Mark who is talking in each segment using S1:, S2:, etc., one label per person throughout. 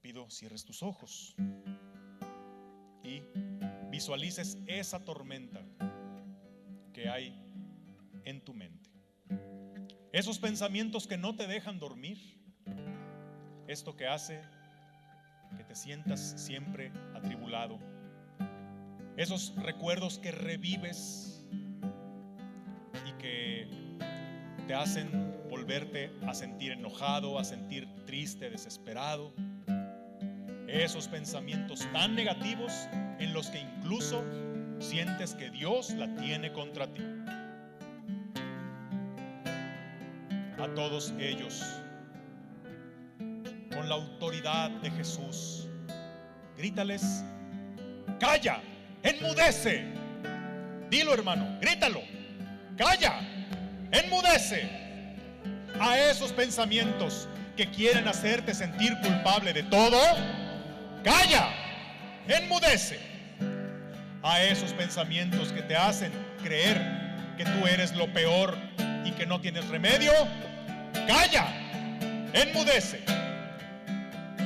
S1: pido cierres tus ojos y visualices esa tormenta que hay en tu mente, esos pensamientos que no te dejan dormir, esto que hace que te sientas siempre atribulado, esos recuerdos que revives y que te hacen volverte a sentir enojado, a sentir triste, desesperado, esos pensamientos tan negativos en los que incluso sientes que Dios la tiene contra ti. A todos ellos, con la autoridad de Jesús, grítales: calla, enmudece. Dilo, hermano, grítalo: calla, enmudece. A esos pensamientos que quieren hacerte sentir culpable de todo, calla, enmudece. A esos pensamientos que te hacen creer que tú eres lo peor y que no tienes remedio, calla, enmudece.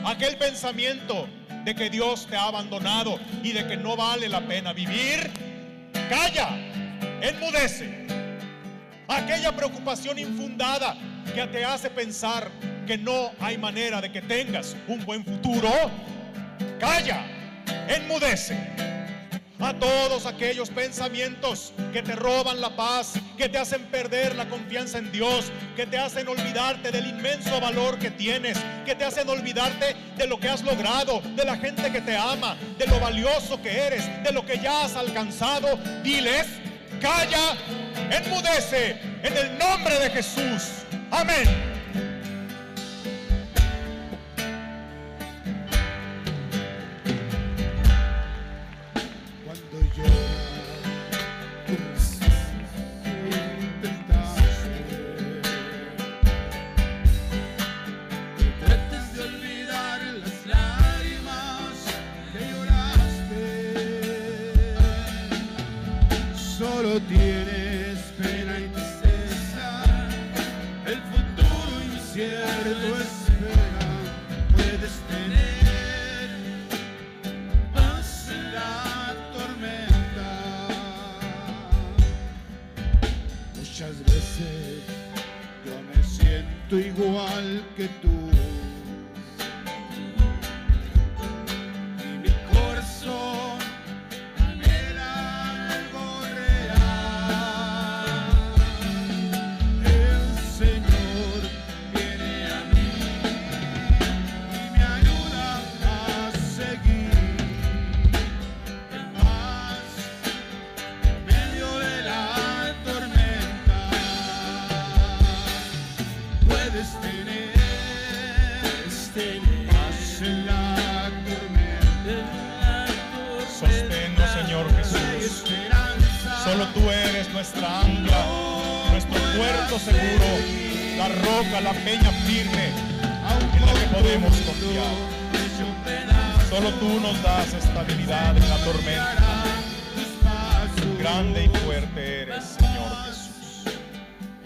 S1: Aquel pensamiento de que Dios te ha abandonado y de que no vale la pena vivir, calla, enmudece. Aquella preocupación infundada que te hace pensar que no hay manera de que tengas un buen futuro, calla, enmudece. A todos aquellos pensamientos que te roban la paz, que te hacen perder la confianza en Dios, que te hacen olvidarte del inmenso valor que tienes, que te hacen olvidarte de lo que has logrado, de la gente que te ama, de lo valioso que eres, de lo que ya has alcanzado, diles: calla, enmudece, en el nombre de Jesús. Amén.
S2: Tienes pena y tristeza, el futuro incierto espera. Puedes tener paz en la tormenta. Muchas veces yo me siento igual que tú, y mi corazón
S1: Solo tú eres nuestra ancla, nuestro puerto seguro, la roca, la peña firme en la que podemos confiar. Solo tú nos das estabilidad en la tormenta. Grande y fuerte eres, Señor Jesús.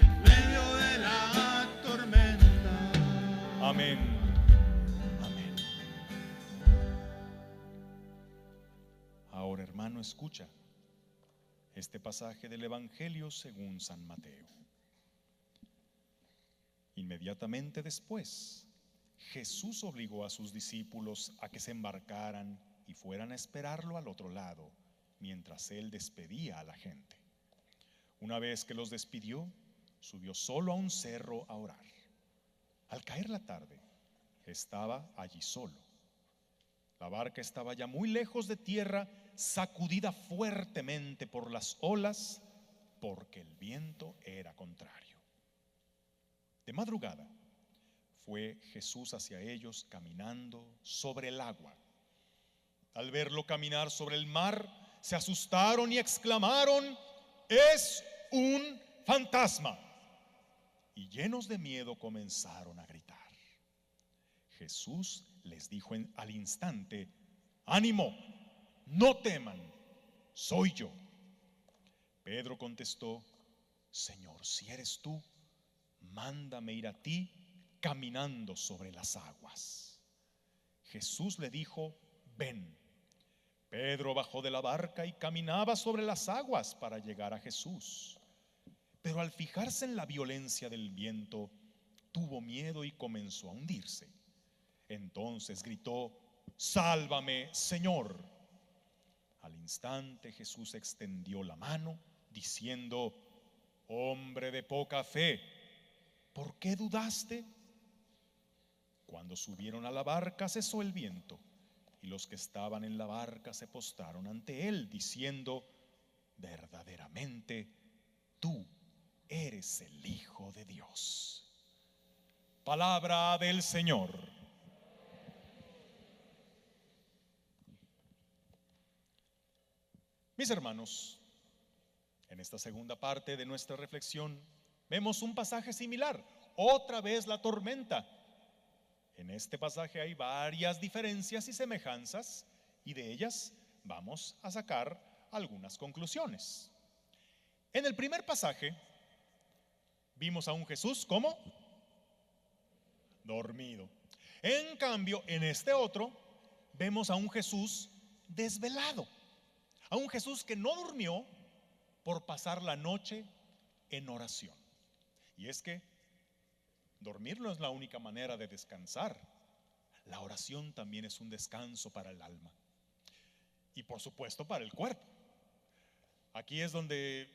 S2: En medio de la tormenta.
S1: Amén. Amén. Ahora, hermano, escucha este pasaje del Evangelio según San Mateo. Inmediatamente después, Jesús obligó a sus discípulos a que se embarcaran y fueran a esperarlo al otro lado, mientras él despedía a la gente. Una vez que los despidió, subió solo a un cerro a orar. Al caer la tarde, estaba allí solo. La barca estaba ya muy lejos de tierra, sacudida fuertemente por las olas, porque el viento era contrario. De madrugada fue Jesús hacia ellos caminando sobre el agua. Al verlo caminar sobre el mar, se asustaron y exclamaron: ¡es un fantasma! Y llenos de miedo comenzaron a gritar. Jesús les dijo al instante: ánimo, no teman, soy yo. Pedro contestó: Señor, si eres tú, mándame ir a ti caminando sobre las aguas. Jesús le dijo: ven. Pedro bajó de la barca y caminaba sobre las aguas para llegar a Jesús. Pero al fijarse en la violencia del viento, tuvo miedo y comenzó a hundirse. Entonces gritó: sálvame, Señor. Al instante Jesús extendió la mano, diciendo: hombre de poca fe, ¿por qué dudaste? Cuando subieron a la barca cesó el viento, y los que estaban en la barca se postraron ante él, diciendo: verdaderamente tú eres el Hijo de Dios. Palabra del Señor. Mis hermanos, en esta segunda parte de nuestra reflexión vemos un pasaje similar, otra vez la tormenta. En este pasaje hay varias diferencias y semejanzas, y de ellas vamos a sacar algunas conclusiones. En el primer pasaje vimos a un Jesús como dormido. En cambio, en este otro vemos a un Jesús desvelado, a un Jesús que no durmió por pasar la noche en oración. Y es que dormir no es la única manera de descansar. La oración también es un descanso para el alma y por supuesto para el cuerpo. Aquí es donde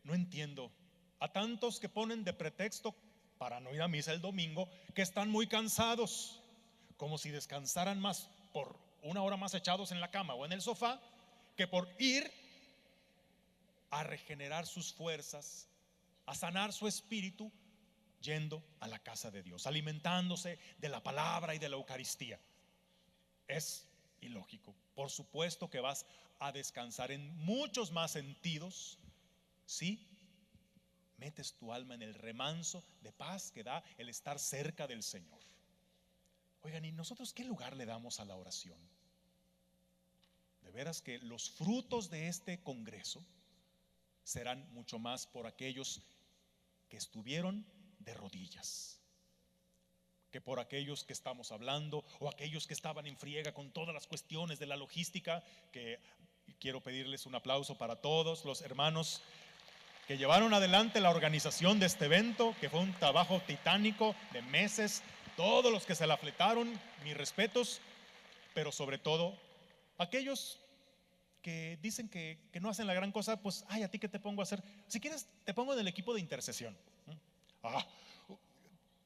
S1: no entiendo a tantos que ponen de pretexto para no ir a misa el domingo que están muy cansados, como si descansaran más por una hora más echados en la cama o en el sofá que por ir a regenerar sus fuerzas, a sanar su espíritu, yendo a la casa de Dios, alimentándose de la palabra y de la Eucaristía. Es ilógico. Por supuesto que vas a descansar en muchos más sentidos si metes tu alma en el remanso de paz que da el estar cerca del Señor. Oigan, ¿y nosotros qué lugar le damos a la oración? De veras que los frutos de este congreso serán mucho más por aquellos que estuvieron de rodillas que por aquellos que estamos hablando o aquellos que estaban en friega con todas las cuestiones de la logística, que quiero pedirles un aplauso para todos los hermanos que llevaron adelante la organización de este evento, que fue un trabajo titánico de meses. Todos los que se la fletaron, mis respetos, pero sobre todo aquellos que dicen que no hacen la gran cosa, pues, ay, ¿a ti qué te pongo a hacer? Si quieres, te pongo en el equipo de intercesión.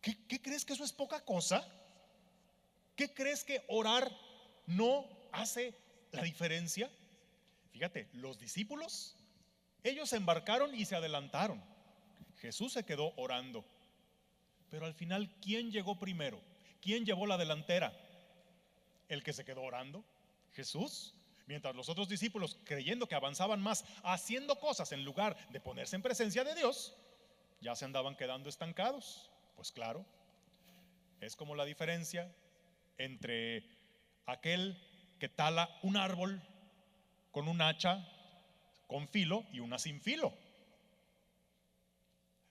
S1: ¿Qué crees que eso es poca cosa? ¿Qué crees que orar no hace la diferencia? Fíjate, los discípulos, ellos se embarcaron y se adelantaron. Jesús se quedó orando. Pero al final, ¿quién llegó primero? ¿Quién llevó la delantera? ¿El que se quedó orando? Jesús. Mientras los otros discípulos, creyendo que avanzaban más, haciendo cosas en lugar de ponerse en presencia de Dios, ya se andaban quedando estancados. Pues claro, es como la diferencia entre aquel que tala un árbol con un hacha con filo y una sin filo.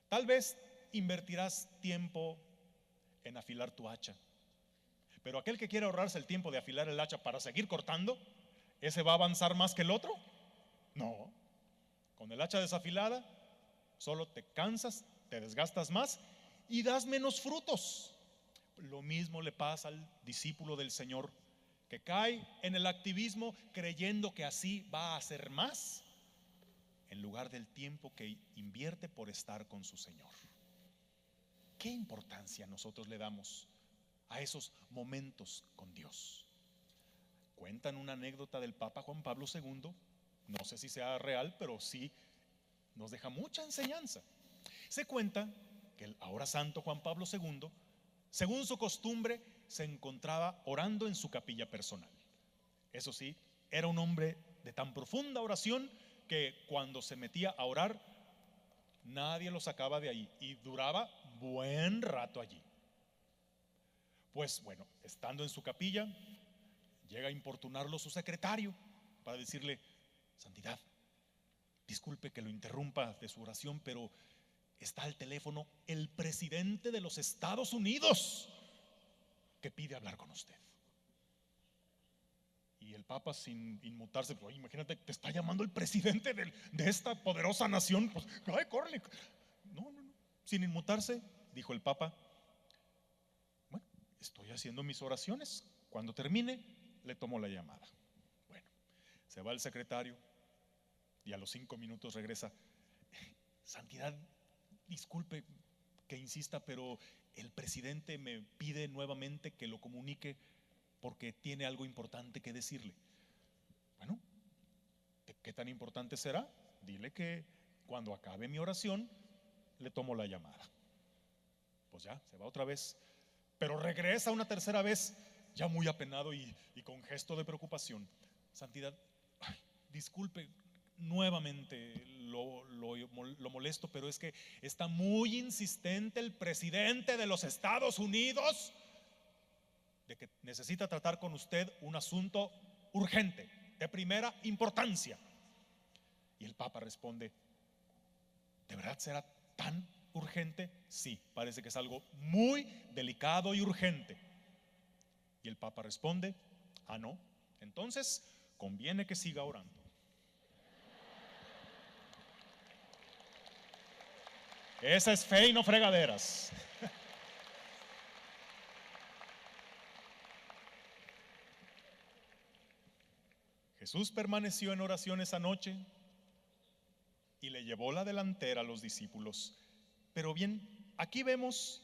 S1: Tal vez invertirás tiempo en afilar tu hacha, pero aquel que quiere ahorrarse el tiempo de afilar el hacha para seguir cortando, ¿ese va a avanzar más que el otro? No. Con el hacha desafilada solo te cansas, te desgastas más y das menos frutos. Lo mismo le pasa al discípulo del Señor, que cae en el activismo creyendo que así va a hacer más en lugar del tiempo que invierte por estar con su Señor. ¿Qué importancia nosotros le damos a esos momentos con Dios? Cuentan una anécdota del Papa Juan Pablo II, no sé si sea real, pero sí nos deja mucha enseñanza. Se cuenta que el ahora santo Juan Pablo II, según su costumbre, se encontraba orando en su capilla personal. Eso sí, era un hombre de tan profunda oración que cuando se metía a orar, nadie lo sacaba de ahí y duraba buen rato allí. Pues bueno, estando en su capilla, llega a importunarlo su secretario para decirle: santidad, disculpe que lo interrumpa de su oración, pero está al teléfono el presidente de los Estados Unidos que pide hablar con usted. Y el Papa, sin inmutarse, pues, oye, imagínate, te está llamando el presidente de esta poderosa nación, pues, ay, córrele. No, no, no. Sin inmutarse, dijo el Papa: bueno, estoy haciendo mis oraciones. Cuando termine, le tomo la llamada. Bueno, se va el secretario y a los 5 minutos regresa: Santidad, disculpe que insista, pero el presidente me pide nuevamente que lo comunique porque tiene algo importante que decirle. Bueno, ¿qué tan importante será? Dile que cuando acabe mi oración le tomo la llamada. Pues ya, se va otra vez, pero regresa una tercera vez, ya muy apenado y con gesto de preocupación: Santidad, ay, disculpe nuevamente, lo molesto, pero es que está muy insistente el presidente de los Estados Unidos de que necesita tratar con usted un asunto urgente, de primera importancia. Y el Papa responde: ¿de verdad será tan urgente? Sí, parece que es algo muy delicado y urgente. Y el Papa responde: ah, no, entonces conviene que siga orando. Esa es fe y no fregaderas. Jesús permaneció en oración esa noche y le llevó la delantera a los discípulos. Pero bien, aquí vemos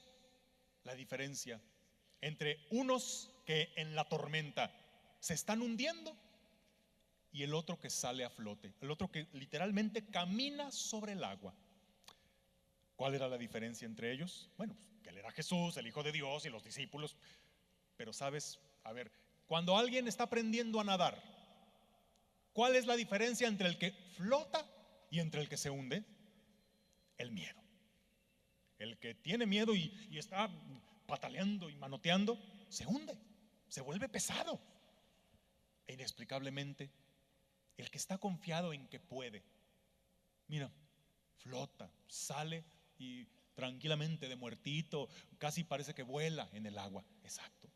S1: la diferencia entre unos que en la tormenta se están hundiendo y el otro que sale a flote, el otro que literalmente camina sobre el agua. ¿Cuál era la diferencia entre ellos? Bueno, pues, que él era Jesús, el Hijo de Dios, y los discípulos. Pero sabes, a ver, cuando alguien está aprendiendo a nadar, ¿cuál es la diferencia entre el que flota y entre el que se hunde? El miedo. El que tiene miedo y está pataleando y manoteando, se hunde, se vuelve pesado. E inexplicablemente, el que está confiado en que puede, mira, flota, sale y tranquilamente de muertito, casi parece que vuela en el agua. Exacto.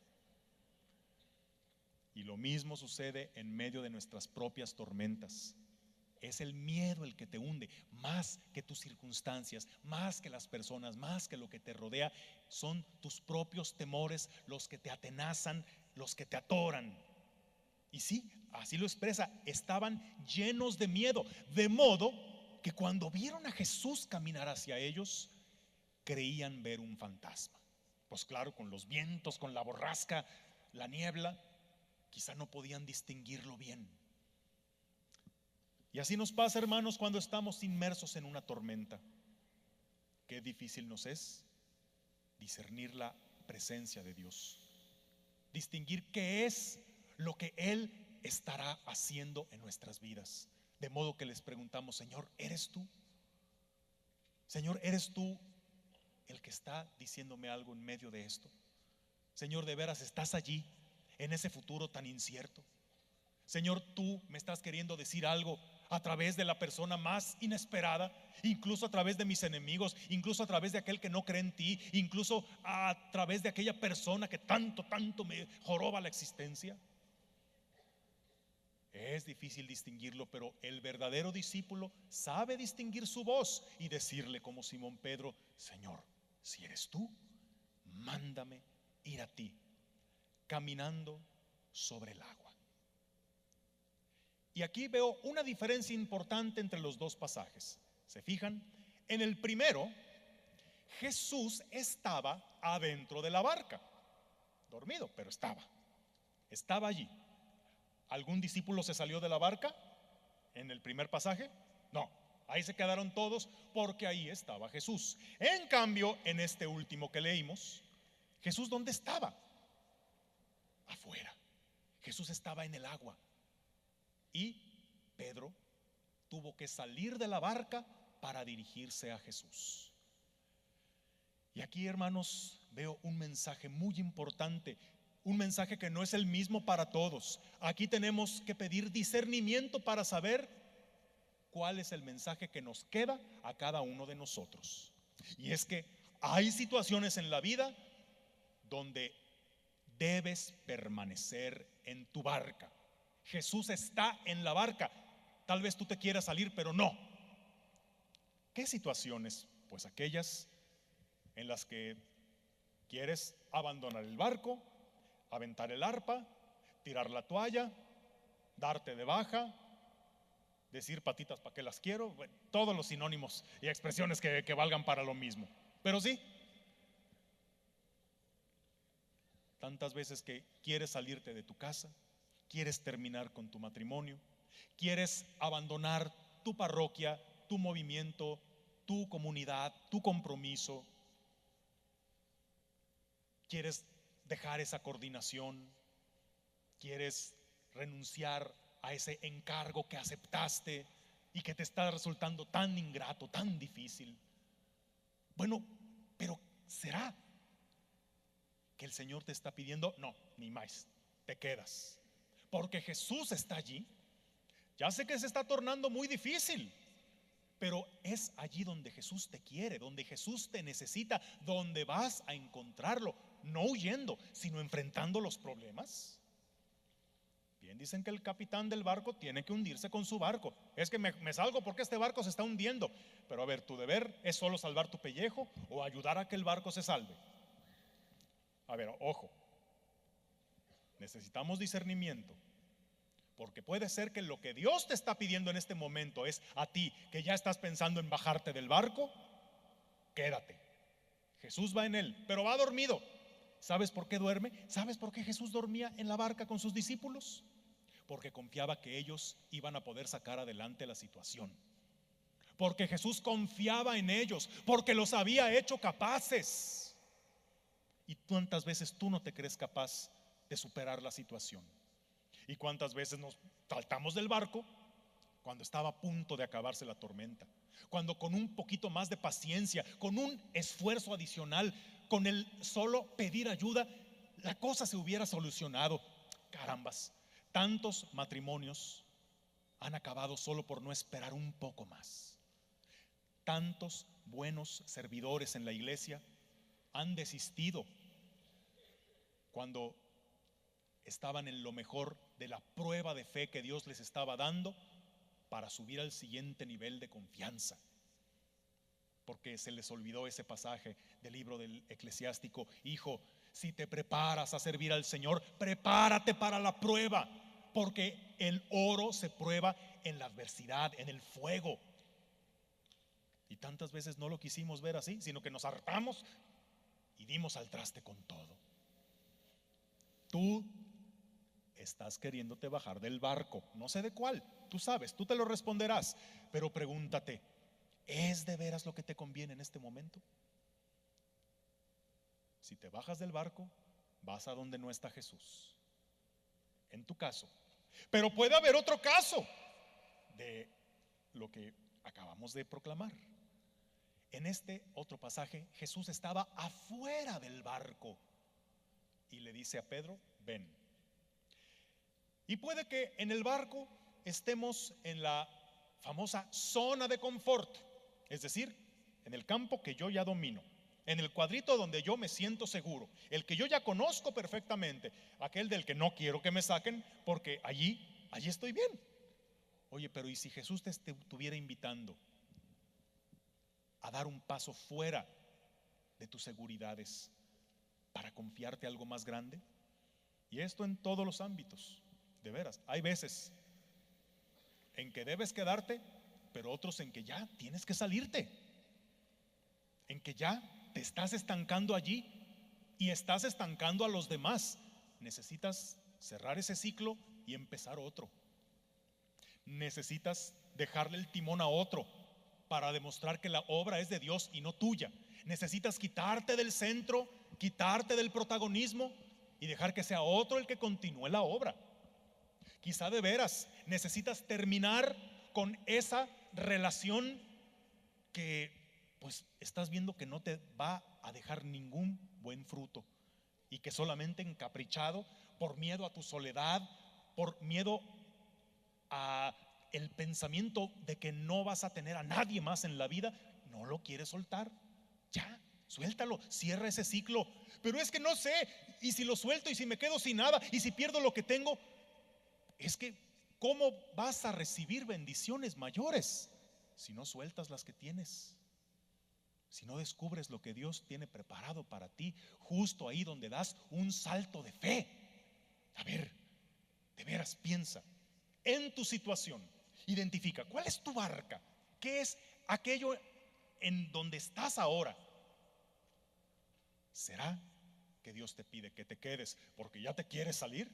S1: Y lo mismo sucede en medio de nuestras propias tormentas. Es el miedo el que te hunde, más que tus circunstancias, más que las personas, más que lo que te rodea. Son tus propios temores los que te atenazan, los que te atoran. Y sí, así lo expresa: estaban llenos de miedo, de modo que cuando vieron a Jesús caminar hacia ellos, creían ver un fantasma. Pues claro, con los vientos, con la borrasca, la niebla, quizá no podían distinguirlo bien. Y así nos pasa, hermanos, cuando estamos inmersos en una tormenta. Qué difícil nos es discernir la presencia de Dios, distinguir qué es lo que Él estará haciendo en nuestras vidas. De modo que les preguntamos: Señor, ¿eres tú? Señor, ¿eres tú el que está diciéndome algo en medio de esto? Señor, ¿de veras estás allí en ese futuro tan incierto? Señor, tú me estás queriendo decir algo a través de la persona más inesperada, incluso a través de mis enemigos, incluso a través de aquel que no cree en ti, incluso a través de aquella persona que tanto me joroba la existencia. Es difícil distinguirlo, pero el verdadero discípulo sabe distinguir su voz y decirle como Simón Pedro: Señor, si eres tú, mándame ir a ti, caminando sobre el agua. Y aquí veo una diferencia importante entre los dos pasajes. ¿Se fijan? En el primero, Jesús estaba adentro de la barca, dormido, pero estaba allí. ¿Algún discípulo se salió de la barca en el primer pasaje? No, ahí se quedaron todos porque ahí estaba Jesús. En cambio, en este último que leímos, ¿Jesús dónde estaba? Afuera. Jesús estaba en el agua. Y Pedro tuvo que salir de la barca para dirigirse a Jesús. Y aquí, hermanos, veo un mensaje muy importante, un mensaje que no es el mismo para todos. Aquí tenemos que pedir discernimiento para saber cuál es el mensaje que nos queda a cada uno de nosotros. Y es que hay situaciones en la vida donde debes permanecer en tu barca. Jesús está en la barca. Tal vez tú te quieras salir, pero no. ¿Qué situaciones? Pues aquellas en las que quieres abandonar el barco, aventar el arpa, tirar la toalla, darte de baja, decir patitas para qué las quiero, bueno, todos los sinónimos y expresiones que valgan para lo mismo. Pero sí, tantas veces que quieres salirte de tu casa, quieres terminar con tu matrimonio, quieres abandonar tu parroquia, tu movimiento, tu comunidad, tu compromiso, quieres dejar esa coordinación, quieres renunciar a ese encargo que aceptaste y que te está resultando tan ingrato, tan difícil. Bueno, pero ¿será que el Señor te está pidiendo? No, ni más, te quedas, porque Jesús está allí. Ya sé que se está tornando muy difícil, pero es allí donde Jesús te quiere, donde Jesús te necesita, donde vas a encontrarlo, no huyendo, sino enfrentando los problemas. Bien, dicen que el capitán del barco tiene que hundirse con su barco. Es que me salgo porque este barco se está hundiendo. Pero a ver, ¿tu deber es solo salvar tu pellejo o ayudar a que el barco se salve? A ver, ojo, necesitamos discernimiento, porque puede ser que lo que Dios te está pidiendo en este momento es a ti, que ya estás pensando en bajarte del barco, quédate. Jesús va en él, pero va dormido. ¿Sabes por qué duerme? ¿Sabes por qué Jesús dormía en la barca con sus discípulos? Porque confiaba que ellos iban a poder sacar adelante la situación. Porque Jesús confiaba en ellos, porque los había hecho capaces. ¿Y cuántas veces tú no te crees capaz de superar la situación? ¿Y cuántas veces nos saltamos del barco cuando estaba a punto de acabarse la tormenta? Cuando con un poquito más de paciencia, con un esfuerzo adicional, con el solo pedir ayuda, la cosa se hubiera solucionado. Carambas, tantos matrimonios han acabado solo por no esperar un poco más. Tantos buenos servidores en la iglesia han desistido cuando estaban en lo mejor de la prueba de fe que Dios les estaba dando para subir al siguiente nivel de confianza, porque se les olvidó ese pasaje del libro del Eclesiástico: hijo, si te preparas a servir al Señor, prepárate para la prueba, porque el oro se prueba en la adversidad, en el fuego. Y tantas veces no lo quisimos ver así, sino que nos hartamos y dimos al traste con todo. Tú estás queriéndote bajar del barco, no sé de cuál, tú sabes, tú te lo responderás, pero pregúntate: ¿es de veras lo que te conviene en este momento? Si te bajas del barco, vas a donde no está Jesús, en tu caso. Pero puede haber otro caso de lo que acabamos de proclamar. En este otro pasaje, Jesús estaba afuera del barco y le dice a Pedro: ven. Y puede que en el barco estemos en la famosa zona de confort, es decir, en el campo que yo ya domino, en el cuadrito donde yo me siento seguro, el que yo ya conozco perfectamente, aquel del que no quiero que me saquen, porque allí estoy bien. Oye, pero ¿y si Jesús te estuviera invitando a dar un paso fuera de tus seguridades para confiarte algo más grande? Y esto en todos los ámbitos, de veras. Hay veces en que debes quedarte, pero otros en que ya tienes que salirte, en que ya te estás estancando allí y estás estancando a los demás. Necesitas cerrar ese ciclo y empezar otro. Necesitas dejarle el timón a otro para demostrar que la obra es de Dios y no tuya. Necesitas quitarte del centro, quitarte del protagonismo y dejar que sea otro el que continúe la obra. Quizá de veras necesitas terminar con esa relación que pues estás viendo que no te va a dejar ningún buen fruto y que solamente encaprichado por miedo a tu soledad, por miedo a el pensamiento de que no vas a tener a nadie más en la vida, no lo quieres soltar. Ya, suéltalo, cierra ese ciclo. Pero es que no sé, y si lo suelto y si me quedo sin nada y si pierdo lo que tengo. es que ¿cómo vas a recibir bendiciones mayores si no sueltas las que tienes? Si no descubres lo que Dios tiene preparado para ti, justo ahí donde das un salto de fe. A ver, de veras piensa en tu situación, identifica cuál es tu barca, qué es aquello en donde estás ahora. ¿Será que Dios te pide que te quedes porque ya te quieres salir?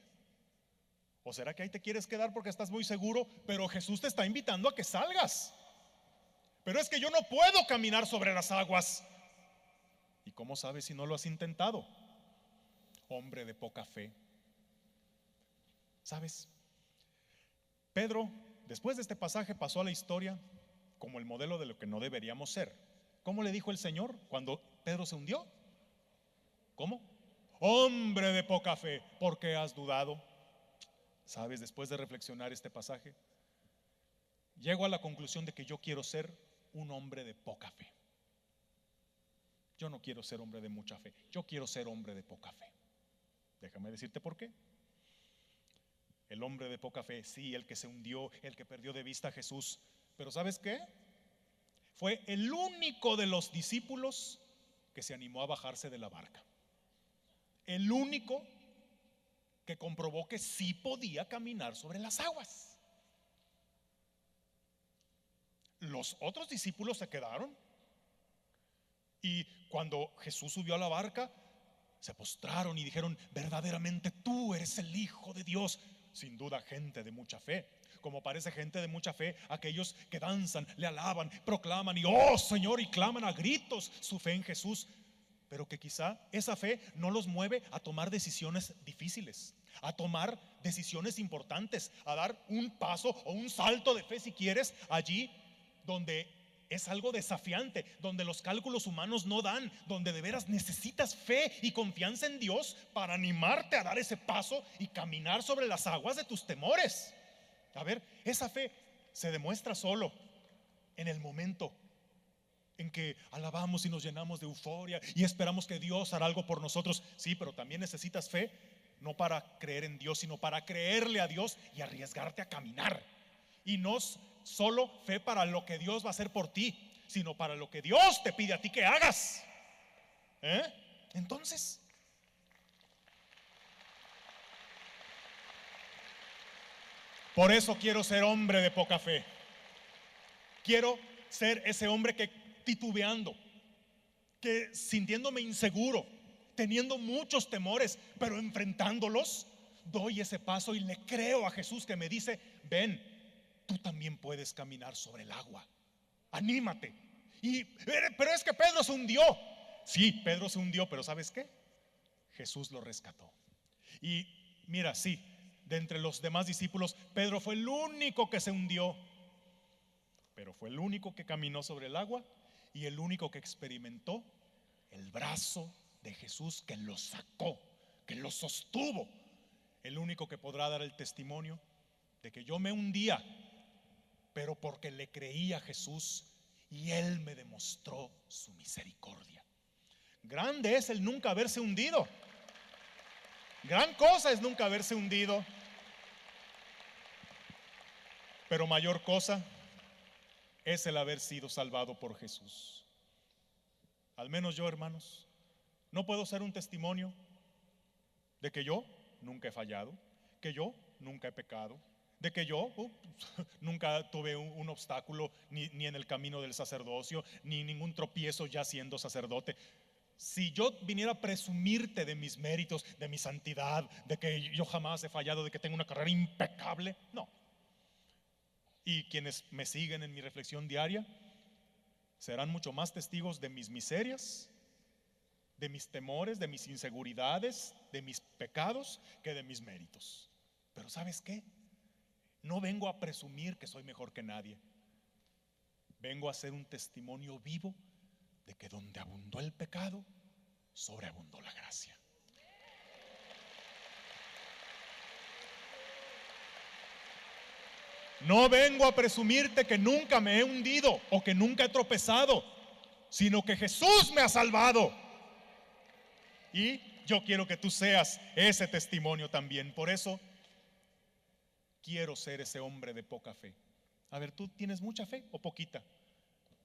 S1: ¿O será que ahí te quieres quedar porque estás muy seguro, pero Jesús te está invitando a que salgas? Pero es que yo no puedo caminar sobre las aguas. ¿Y cómo sabes si no lo has intentado? Hombre de poca fe. ¿Sabes? Pedro, después de este pasaje, pasó a la historia como el modelo de lo que no deberíamos ser. ¿Cómo le dijo el Señor cuando Pedro se hundió? ¿Cómo? Hombre de poca fe, ¿por qué has dudado? ¿Sabes? Después de reflexionar este pasaje, llego a la conclusión de que yo quiero ser un hombre de poca fe. Yo no quiero ser hombre de mucha fe, yo quiero ser hombre de poca fe. Déjame decirte por qué. El hombre de poca fe, sí, el que se hundió, el que perdió de vista a Jesús. Pero ¿sabes qué? Fue el único de los discípulos que se animó a bajarse de la barca. El único que comprobó que sí podía caminar sobre las aguas. Los otros discípulos se quedaron, y cuando Jesús subió a la barca, se postraron y dijeron: verdaderamente tú eres el Hijo de Dios. Sin duda, gente de mucha fe. Como parece gente de mucha fe aquellos que danzan, le alaban, proclaman y oh Señor, y claman a gritos su fe en Jesús. Pero que quizá esa fe no los mueve a tomar decisiones difíciles, a tomar decisiones importantes, a dar un paso o un salto de fe, si quieres, allí donde es algo desafiante, donde los cálculos humanos no dan, donde de veras necesitas fe y confianza en Dios para animarte a dar ese paso y caminar sobre las aguas de tus temores. A ver, esa fe se demuestra solo en el momento en que alabamos y nos llenamos de euforia y esperamos que Dios hará algo por nosotros. Sí, pero también necesitas fe, no para creer en Dios, sino para creerle a Dios y arriesgarte a caminar. Y no solo fe para lo que Dios va a hacer por ti, sino para lo que Dios te pide a ti que hagas. Entonces, por eso quiero ser hombre de poca fe. Quiero ser ese hombre que titubeando, que sintiéndome inseguro, teniendo muchos temores, pero enfrentándolos, doy ese paso y le creo a Jesús que me dice: ven, tú también puedes caminar sobre el agua, anímate. Pero es que Pedro se hundió. Sí, Pedro se hundió, pero ¿sabes qué? Jesús lo rescató. Y mira, sí, de entre los demás discípulos, Pedro fue el único que se hundió, pero fue el único que caminó sobre el agua y el único que experimentó el brazo de Jesús que lo sacó, que lo sostuvo. El único que podrá dar el testimonio de que yo me hundía, pero porque le creí a Jesús y Él me demostró su misericordia. Grande es el nunca haberse hundido. Gran cosa es nunca haberse hundido. Pero mayor cosa es el haber sido salvado por Jesús. Al menos yo, hermanos, no puedo ser un testimonio de que yo nunca he fallado, que yo nunca he pecado, de que yo nunca tuve un obstáculo ni en el camino del sacerdocio, ni ningún tropiezo ya siendo sacerdote. Si yo viniera a presumirte de mis méritos, de mi santidad, de que yo jamás he fallado, de que tengo una carrera impecable, no. Y quienes me siguen en mi reflexión diaria serán mucho más testigos de mis miserias, de mis temores, de mis inseguridades, de mis pecados, que de mis méritos. Pero ¿sabes qué? No vengo a presumir que soy mejor que nadie. Vengo a ser un testimonio vivo de que donde abundó el pecado, sobreabundó la gracia. No vengo a presumirte que nunca me he hundido o que nunca he tropezado, sino que Jesús me ha salvado. Y yo quiero que tú seas ese testimonio también. Por eso quiero ser ese hombre de poca fe. A ver, ¿tú tienes mucha fe o poquita?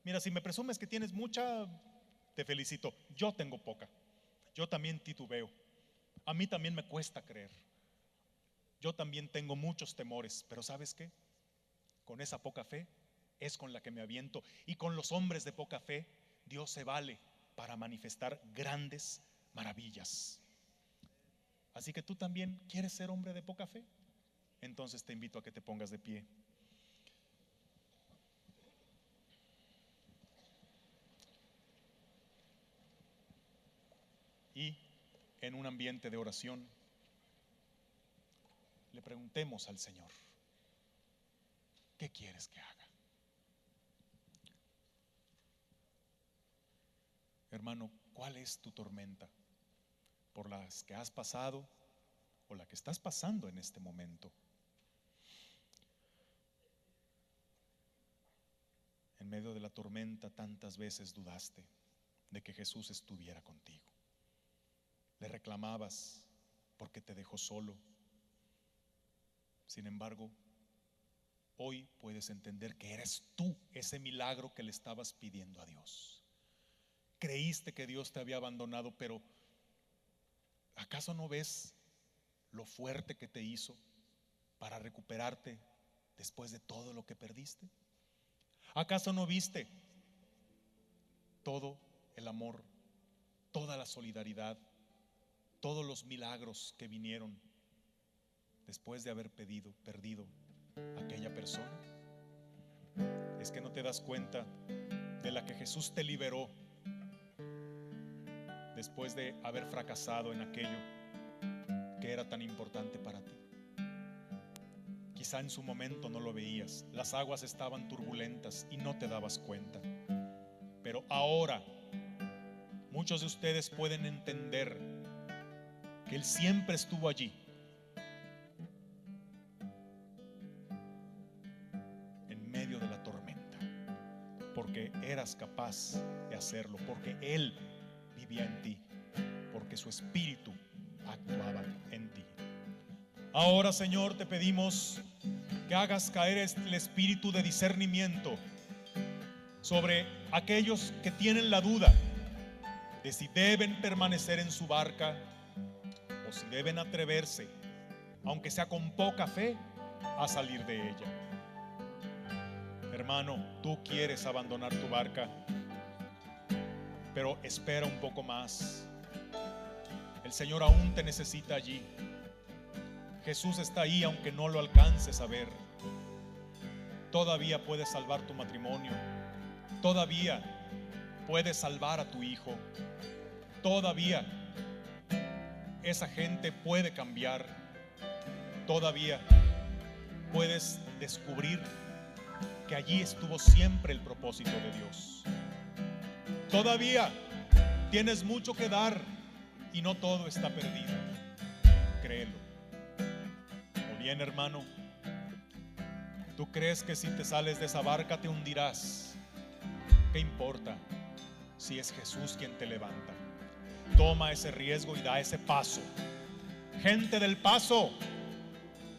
S1: Mira, si me presumes que tienes mucha, te felicito. Yo tengo poca. Yo también titubeo. A mí también me cuesta creer. Yo también tengo muchos temores. Pero ¿sabes qué? Con esa poca fe es con la que me aviento. Y con los hombres de poca fe, Dios se vale para manifestar grandes maravillas. Así que tú también quieres ser hombre de poca fe. Entonces te invito a que te pongas de pie. Y en un ambiente de oración le preguntemos al Señor: ¿qué quieres que haga? Hermano, ¿cuál es tu tormenta? ¿Por las que has pasado o la que estás pasando en este momento? En medio de la tormenta tantas veces dudaste de que Jesús estuviera contigo. Le reclamabas porque te dejó solo. Sin embargo, hoy puedes entender que eres tú ese milagro que le estabas pidiendo a Dios. Creíste que Dios te había abandonado, pero ¿acaso no ves lo fuerte que te hizo para recuperarte después de todo lo que perdiste? ¿Acaso no viste todo el amor, toda la solidaridad, todos los milagros que vinieron después de haber perdido a aquella persona? Es que no te das cuenta de la que Jesús te liberó después de haber fracasado en aquello que era tan importante para ti. Quizá en su momento no lo veías, las aguas estaban turbulentas y no te dabas cuenta. Pero ahora muchos de ustedes pueden entender que Él siempre estuvo allí, en medio de la tormenta, porque eras capaz de hacerlo, porque Él vivía en ti, porque su espíritu actuaba en ti. Ahora, Señor, te pedimos que hagas caer el espíritu de discernimiento sobre aquellos que tienen la duda de si deben permanecer en su barca o si deben atreverse, aunque sea con poca fe, a salir de ella. Hermano, tú quieres abandonar tu barca, pero espera un poco más. El Señor aún te necesita allí. Jesús está ahí aunque no lo alcances a ver. Todavía puedes salvar tu matrimonio. Todavía puedes salvar a tu hijo. Todavía esa gente puede cambiar. Todavía puedes descubrir que allí estuvo siempre el propósito de Dios. Todavía tienes mucho que dar y no todo está perdido. Créelo. O bien, hermano, tú crees que si te sales de esa barca te hundirás. ¿Qué importa si es Jesús quien te levanta? Toma ese riesgo y da ese paso. Gente del paso,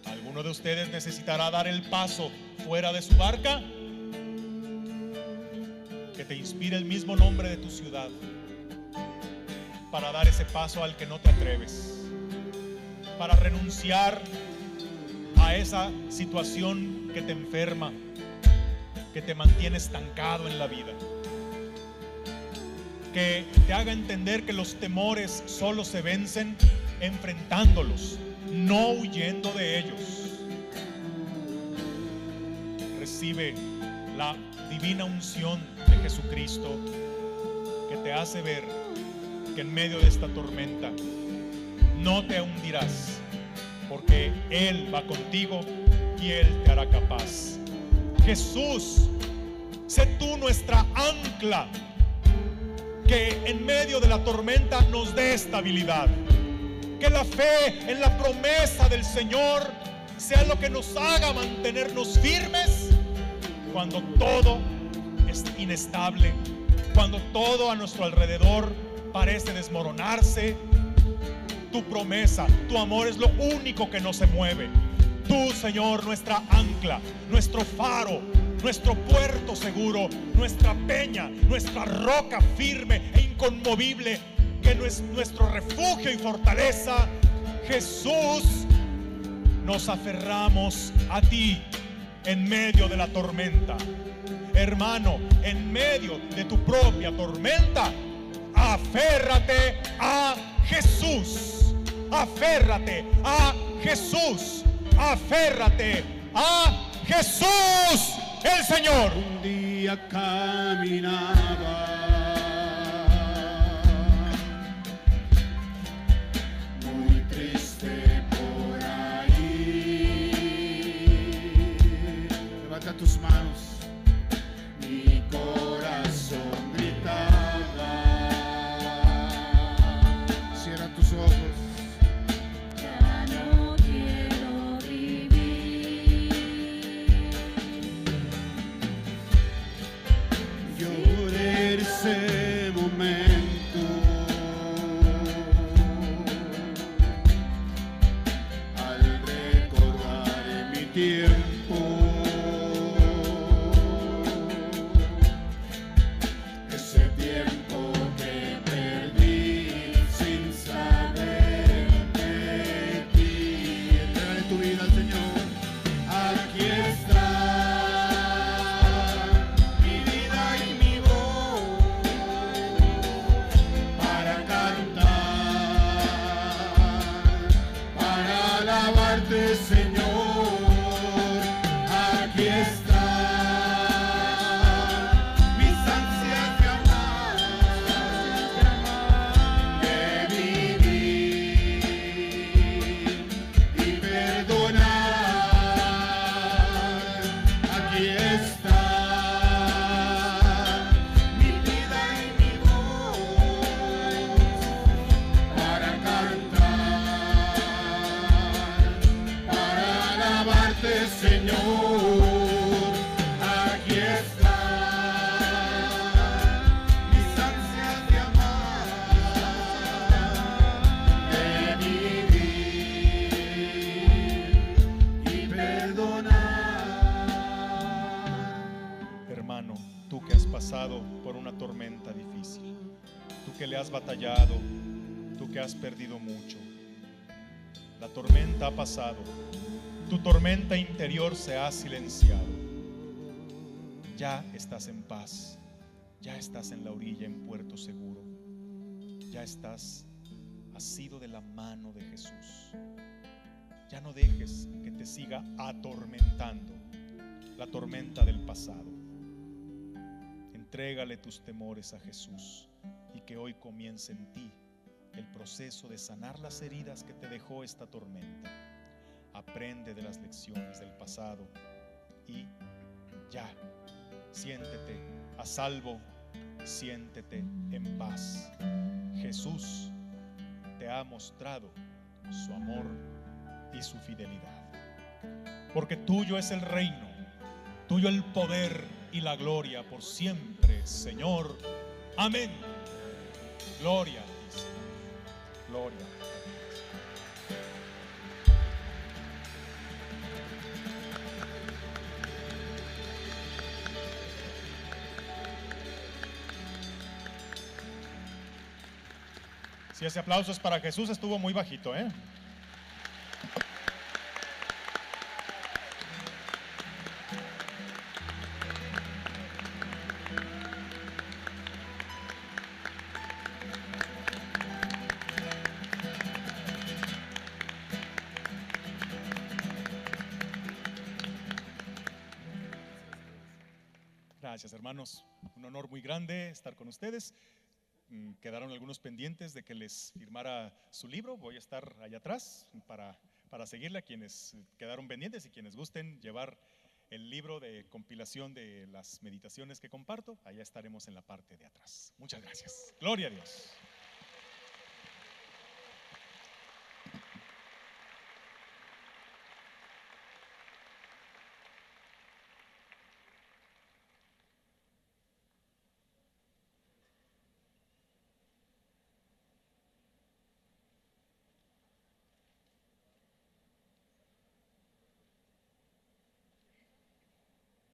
S1: ¿alguno de ustedes necesitará dar el paso fuera de su barca? Que te inspire el mismo nombre de tu ciudad para dar ese paso al que no te atreves, para renunciar a esa situación que te enferma, que te mantiene estancado en la vida, que te haga entender que los temores solo se vencen enfrentándolos, no huyendo de ellos. Recibe la divina unción de Jesucristo que te hace ver que en medio de esta tormenta no te hundirás, porque Él va contigo y Él te hará capaz. Jesús, sé tú nuestra ancla, que en medio de la tormenta nos dé estabilidad. Que la fe en la promesa del Señor sea lo que nos haga mantenernos firmes cuando todo es inestable, cuando todo a nuestro alrededor parece desmoronarse. Tu promesa, tu amor es lo único que no se mueve. tú, Señor, nuestra ancla, nuestro faro, nuestro puerto seguro, nuestra peña, nuestra roca firme e inconmovible, que no es nuestro refugio y fortaleza. Jesús, nos aferramos a ti en medio de la tormenta. Hermano, en medio de tu propia tormenta, aférrate a Jesús. Aférrate a Jesús. Aférrate a Jesús, el Señor.
S2: Un día caminaba muy triste por ahí. Levanta tus manos. Mi corazón gritaba. Cierra tus ojos.
S3: Ya no quiero vivir.
S2: Lloré ese momento al recordar mi tiempo, ese tiempo que perdí sin saber de ti. Entrégale tu vida al Señor. Aquí está mi vida y mi voz para cantar, para alabarte, Señor. Aquí está mis ansias de amar, de vivir y perdonar. Aquí está mi vida y mi voz para cantar, para alabarte, Señor. Aquí está mis ansias de amar, de vivir y perdonar.
S1: Hermano, tú que has pasado por una tormenta difícil, tú que le has batallado, tú que has perdido mucho, la tormenta ha pasado, tu tormenta interior se ha silenciado. Ya estás en paz, ya estás en la orilla, en puerto seguro, ya estás asido de la mano de Jesús. Ya no dejes que te siga atormentando la tormenta del pasado. Entrégale tus temores a Jesús y que hoy comience en ti el proceso de sanar las heridas que te dejó esta tormenta. Aprende de las lecciones del pasado y ya, siéntete a salvo, siéntete en paz. Jesús te ha mostrado su amor y su fidelidad. Porque tuyo es el reino, tuyo el poder y la gloria por siempre, Señor. Amén. Gloria a ti, Señor. Gloria a ti. Si ese aplauso es para Jesús, estuvo muy bajito, ¿eh? Gracias, hermanos. Un honor muy grande estar con ustedes. Quedaron algunos pendientes de que les firmara su libro. Voy a estar allá atrás para seguirle a quienes quedaron pendientes y quienes gusten llevar el libro de compilación de las meditaciones que comparto. Allá estaremos en la parte de atrás. Muchas gracias. Gloria a Dios.